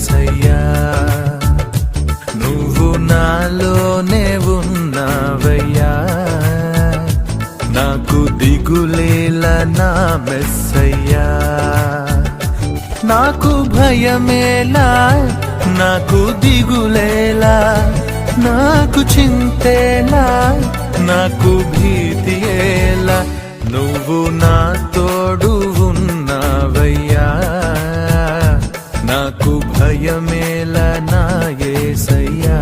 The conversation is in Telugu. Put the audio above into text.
యేసయ్యా నువ్వు నాలోనే ఉన్నావయ్యా నాకు దిగులేలా నా మెస్సయ్యా నాకు భయమేలా నాకు దిగులేలా నాకు చింతేలా నాకు భీతియేలా నువ్వు నా తోడు ఉన్నావయ్యా నాకు భయమేలా నా యేసయ్యా